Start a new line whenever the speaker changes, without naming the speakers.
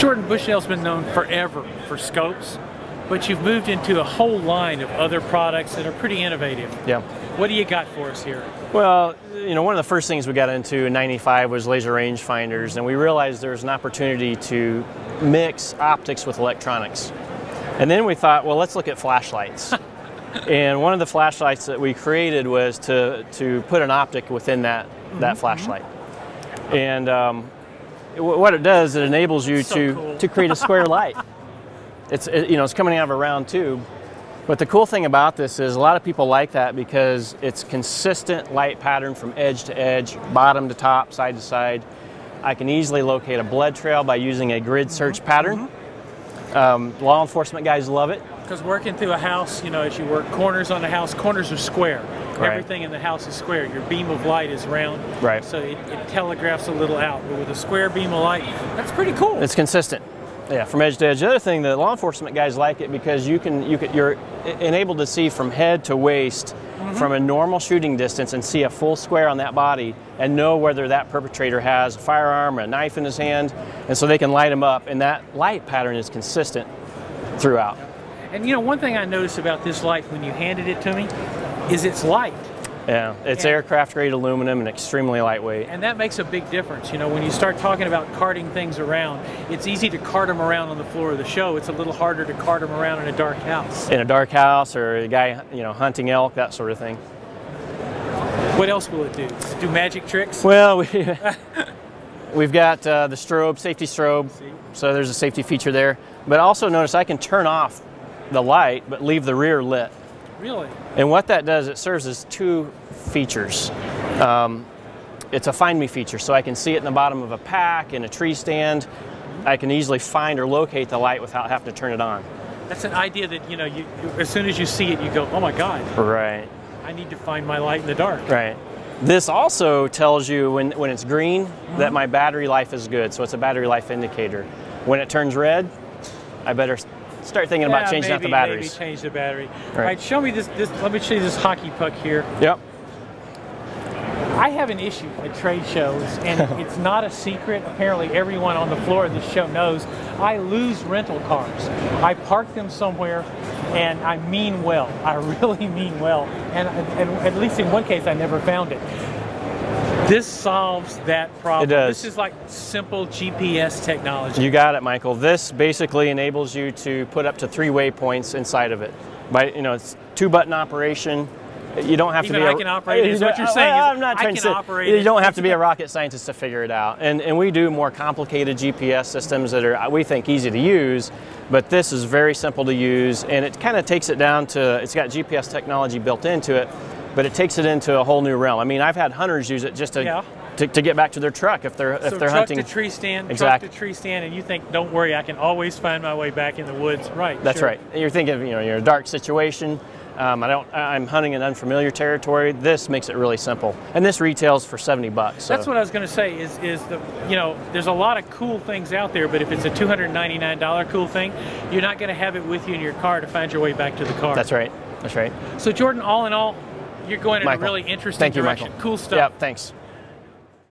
Jordan, Bushnell's been known forever for scopes, but you've moved into a whole line of other products that are pretty innovative.
Yeah.
What do you got for us here?
Well, you know, one of the first things we got into in '95 was laser rangefinders, and we realized there was an opportunity to mix optics with electronics. And then we thought, well, let's look at flashlights. And one of the flashlights that we created was to put an optic within that flashlight. And what it does, it enables you to create a square light. It's coming out of a round tube. But the cool thing about this is a lot of people like that because it's consistent light pattern from edge to edge, bottom to top, side to side. I can easily locate a blood trail by using a grid search pattern. Law enforcement guys love it.
Because working through a house, you know, as you work corners on the house, corners are square. Right. Everything in the house is square. Your beam of light is round. Right. So it telegraphs a little out. But with a square beam of light, that's pretty cool. It's
consistent. Yeah, from edge to edge. The other thing, the law enforcement guys like it because you're enabled to see from head to waist from a normal shooting distance and see a full square on that body and know whether that perpetrator has a firearm or a knife in his hand, and so they can light them up. And that light pattern is consistent throughout.
And you know, one thing I noticed about this light when you handed it to me is it's light.
Yeah, it's aircraft grade aluminum and extremely lightweight.
And that makes a big difference. You know, when you start talking about carting things around, it's easy to cart them around on the floor of the show. It's a little harder to cart them around in a dark house. In a dark house, or a guy, you know, hunting elk, that sort of thing. What else will it do? Do magic tricks?
Well, we've got the strobe, safety strobe. So there's a safety feature there. But also notice I can turn off the light, but leave the rear lit.
Really?
And what that does, it serves as two features. It's a find me feature, so I can see it in the bottom of a pack, in a tree stand. I can easily find or locate the light without having to turn it on.
That's an idea that, you know, as soon as you see it, you go, oh my God.
Right.
I need to find my light in the dark.
Right. This also tells you when it's green that my battery life is good, so it's a battery life indicator. When it turns red, I better start thinking about changing out the batteries.
Maybe change the battery. All right, show me this. Let me show you this hockey puck here.
Yep.
I have an issue at trade shows, and it's not a secret. Apparently, everyone on the floor of this show knows. I lose rental cars. I park them somewhere, and I mean well. I really mean well. And at least in one case, I never found it. This solves that problem.
It does.
This is like simple GPS technology.
You got it, Michael. This basically enables you to put up to 3 waypoints inside of it. It's 2-button operation. You don't have to be
I can operate it, is what you're saying.
I'm not trying to say, you don't have to be a rocket scientist to figure it out. And we do more complicated GPS systems that are, we think, easy to use, but this is very simple to use, and it kind of takes it down to, it's got GPS technology built into it, but it takes it into a whole new realm. I mean, I've had hunters use it just to get back to their truck if they're hunting.
Truck to tree stand, truck to tree stand, and you think, don't worry, I can always find my way back in the woods. Right.
That's right. You're thinking, you're in a dark situation. I'm hunting in unfamiliar territory. This makes it really simple, and this retails for $70. So.
That's what I was going to say. Is there's a lot of cool things out there, but if it's a $299 cool thing, you're not going to have it with you in your car to find your way back to the car.
That's right. That's right.
So Jordan, all in all, you're going in a really interesting direction.
Michael.
Cool stuff.
Yeah. Thanks.